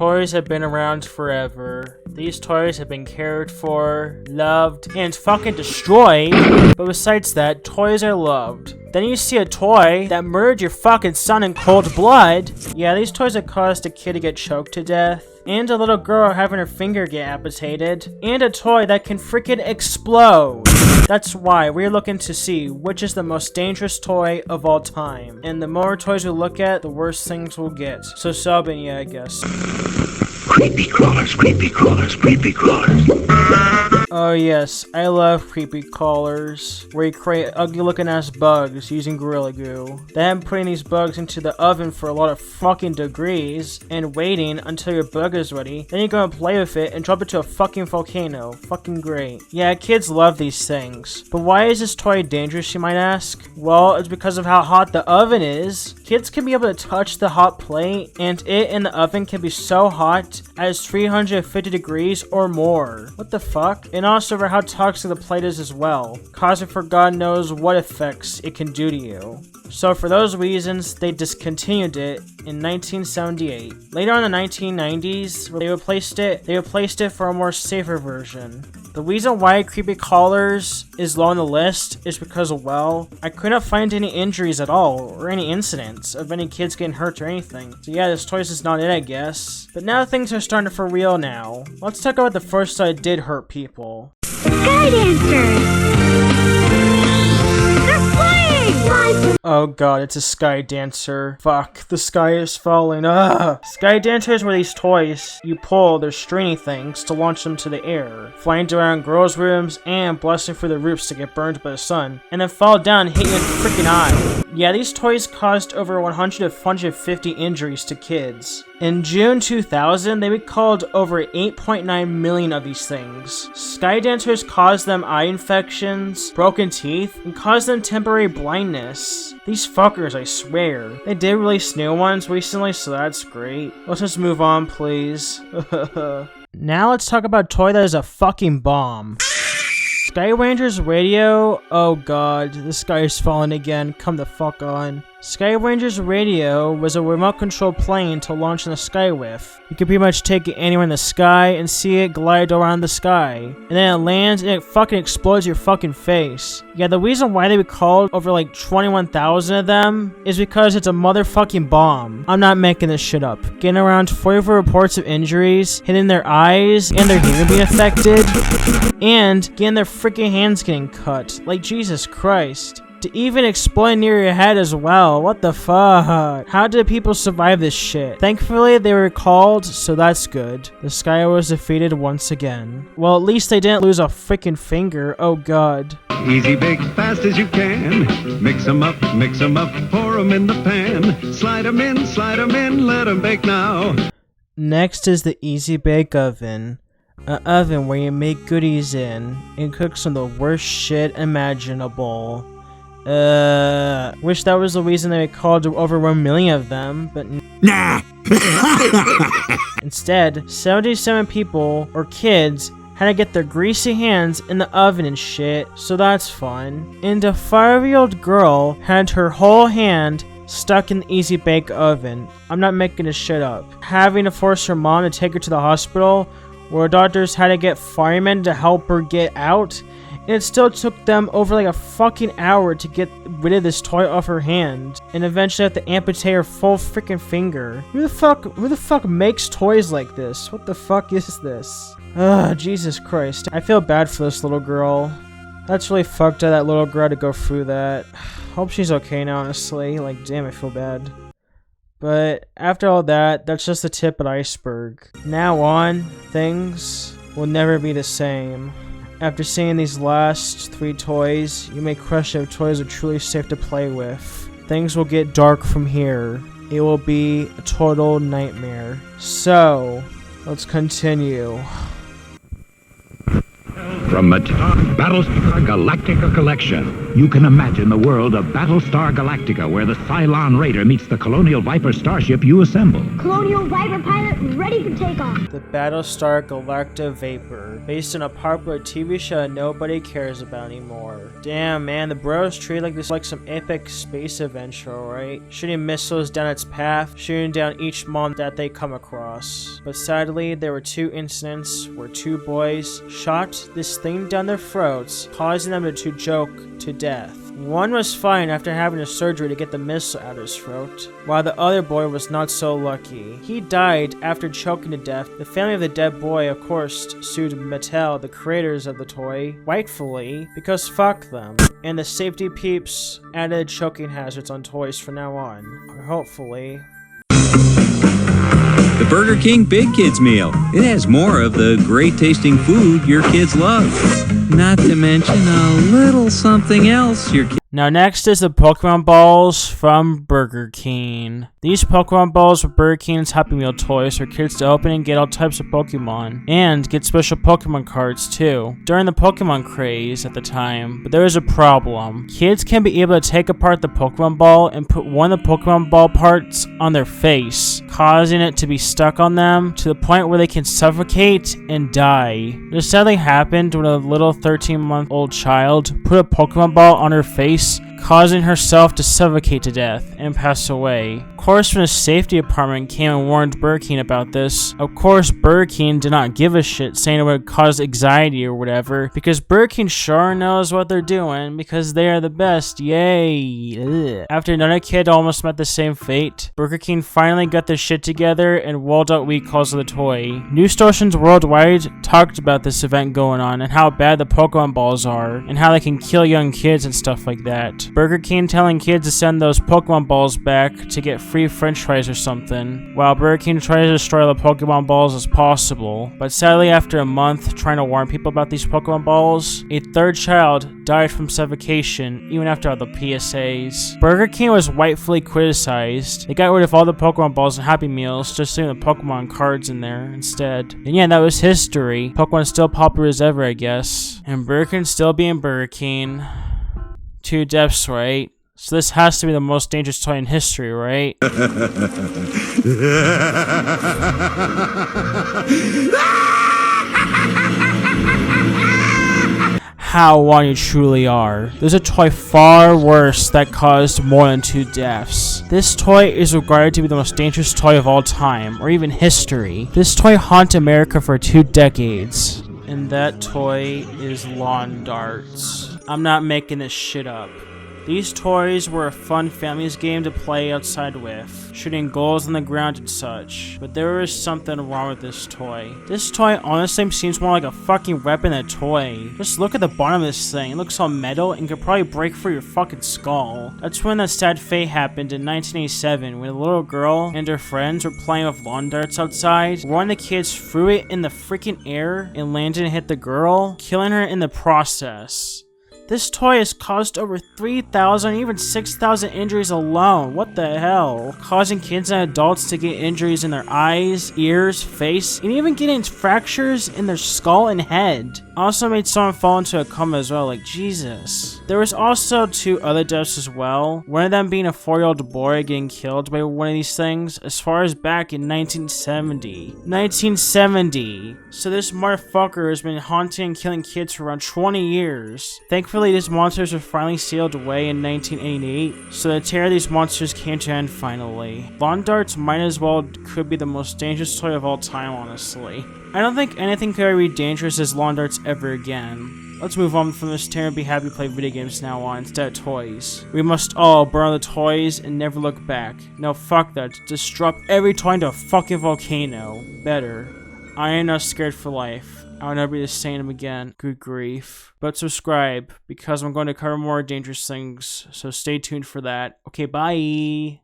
Toys have been around forever. These toys have been cared for, loved, and fucking destroyed. But besides that, toys are loved. Then you see a toy that murdered your fucking son in cold blood. Yeah, these toys have caused a kid to get choked to death. And a little girl having her finger get amputated. And a toy that can freaking explode. That's why we're looking to see which is the most dangerous toy of all time. And the more toys we look at, the worse things we'll get. So subbing, yeah, I guess. Creepy crawlers, creepy crawlers, creepy crawlers. Oh yes, I love creepy crawlers, where you create ugly looking ass bugs using Gorilla Glue. Then putting these bugs into the oven for a lot of fucking degrees, and waiting until your bug is ready, then you go and play with it and drop it to a fucking volcano. Fucking great. Yeah, kids love these things. But why is this toy dangerous, you might ask? Well, it's because of how hot the oven is. Kids can be able to touch the hot plate, and it in the oven can be so hot as 350 degrees or more. What the fuck? And also for how toxic the plate is as well, causing for God knows what effects it can do to you. So for those reasons, they discontinued it in 1978. Later on in the 1990s, they replaced it for a more safer version. The reason why creepy crawlers is low on the list is because, well, I couldn't find any injuries at all, or any incidents of any kids getting hurt or anything. So yeah, this toys is not it, I guess. But now things are starting for real now. Let's talk about the first that did hurt people. Sky dancers! They're flying! Oh god, it's a sky dancer. Fuck, the sky is falling. Ah! Sky dancers were these toys you pull their stringy things to launch them to the air, flying around girls' rooms and blasting through the roofs to get burned by the sun, and then fall down and hit you in the freaking eye. Yeah, these toys caused over 100 to 150 injuries to kids. In June 2000, they recalled over 8.9 million of these things. Sky dancers caused them eye infections, broken teeth, and caused them temporary blindness. These fuckers, I swear. They did release new ones recently, so that's great. Let's just move on, please. Now let's talk about a toy that is a fucking bomb. Sky Ranger's radio. Oh god, the sky is falling again. Come the fuck on. Sky Ranger's radio was a remote control plane to launch in the sky with. You could pretty much take it anywhere in the sky and see it glide around the sky. And then it lands and it fucking explodes your fucking face. Yeah, the reason why they recalled over like 21,000 of them is because it's a motherfucking bomb. I'm not making this shit up. Getting around 44 reports of injuries, hitting their eyes and their hearing being affected, and getting their freaking hands getting cut. Like, Jesus Christ. To even explode near your head as well. What the fuck? How did people survive this shit? Thankfully, they were recalled, so that's good. The sky was defeated once again. Well, at least they didn't lose a freaking finger. Oh god. Easy bake fast as you can. Mix 'em up, pour 'em in the pan. Slide 'em in, let 'em bake now. Next is the Easy Bake Oven. An oven where you make goodies in and cook some of the worst shit imaginable. Wish that was the reason they called over 1 million of them, but nah. Instead, 77 people, or kids, had to get their greasy hands in the oven and shit, so that's fun. And a 5-year-old girl had her whole hand stuck in the Easy Bake Oven. I'm not making this shit up. Having to force her mom to take her to the hospital, where doctors had to get firemen to help her get out. And it still took them over like a fucking hour to get rid of this toy off her hand. And eventually have to amputate her full freaking finger. Who the fuck makes toys like this? What the fuck is this? Ugh, Jesus Christ. I feel bad for this little girl. That's really fucked up, that little girl to go through that. Hope she's okay now, honestly. Like, damn, I feel bad. But after all that, that's just the tip of the iceberg. Now on, things will never be the same. After seeing these last 3 toys, you may question if toys are truly safe to play with. Things will get dark from here. It will be a total nightmare. So, let's continue. From Battlestar Galactica Collection. You can imagine the world of Battlestar Galactica, where the Cylon Raider meets the Colonial Viper starship you assemble. Colonial Viper pilot ready for takeoff. The Battlestar Galactica Vaber, based on a popular TV show nobody cares about anymore. Damn, man, the bros treat like this like some epic space adventure, right? Shooting missiles down its path, shooting down each mon that they come across. But sadly, there were 2 incidents where 2 boys shot this thing down their throats, causing them to choke to death. One was fine after having a surgery to get the missile out of his throat, while the other boy was not so lucky. He died after choking to death. The family of the dead boy, of course, sued Mattel, the creators of the toy, rightfully, because fuck them. And the safety peeps added choking hazards on toys from now on. Or hopefully. The Burger King Big Kids Meal. It has more of the great tasting food your kids love. Not to mention a little something else your kids... Now next is the Pokemon Balls from Burger King. These Pokemon Balls were Burger King's Happy Meal toys for kids to open and get all types of Pokemon, and get special Pokemon cards too, during the Pokemon craze at the time. But there was a problem. Kids can be able to take apart the Pokemon Ball and put one of the Pokemon Ball parts on their face, causing it to be stuck on them to the point where they can suffocate and die. This sadly happened when a little 13-month-old child put a Pokemon Ball on her face, causing herself to suffocate to death and pass away. Of course, when the safety department came and warned Burger King about this, of course Burger King did not give a shit, saying it would cause anxiety or whatever, because Burger King sure knows what they're doing, because they are the best, yay. Ugh. After another kid almost met the same fate, Burger King finally got their shit together and rolled out recalls of the toy. News stations worldwide talked about this event going on and how bad the Pokemon Balls are, and how they can kill young kids and stuff like that. Burger King telling kids to send those Pokemon Balls back to get free french fries or something, while Burger King tries to destroy the Pokemon Balls as possible. But sadly, after a month trying to warn people about these Pokemon Balls, a 3rd child died from suffocation even after all the PSAs. Burger King was rightfully criticized. They got rid of all the Pokemon Balls and Happy Meals, just leaving the Pokemon cards in there instead. And yeah, that was history. Pokemon's still popular as ever, I guess. And Burger King still being Burger King. 2 deaths, right? So this has to be the most dangerous toy in history, right? How wrong you truly are. There's a toy far worse that caused more than 2 deaths. This toy is regarded to be the most dangerous toy of all time, or even history. This toy haunted America for 2 decades. And that toy is lawn darts. I'm not making this shit up. These toys were a fun family's game to play outside with, shooting goals on the ground and such. But there was something wrong with this toy. This toy honestly seems more like a fucking weapon than a toy. Just look at the bottom of this thing. It looks all metal and could probably break through your fucking skull. That's when that sad fate happened in 1987 when a little girl and her friends were playing with lawn darts outside. One of the kids threw it in the freaking air and landed and hit the girl, killing her in the process. This toy has caused over 3,000, even 6,000 injuries alone. What the hell? Causing kids and adults to get injuries in their eyes, ears, face, and even getting fractures in their skull and head. Also made someone fall into a coma as well, like Jesus. There was also 2 other deaths as well. One of them being a 4-year-old boy getting killed by one of these things as far as back in 1970. 1970! So this motherfucker has been haunting and killing kids for around 20 years. Thankfully, these monsters were finally sealed away in 1988, so the terror of these monsters came to an end finally. Lawn darts might as well could be the most dangerous toy of all time, honestly. I don't think anything could ever be dangerous as lawn darts ever again. Let's move on from this terror and be happy to play video games now on instead of toys. We must all burn the toys and never look back. No, fuck that. Just drop every toy into a fucking volcano. Better. I ain't not scared for life. I'll never be the same again. Good grief. But subscribe, because I'm going to cover more dangerous things, so stay tuned for that. Okay, bye!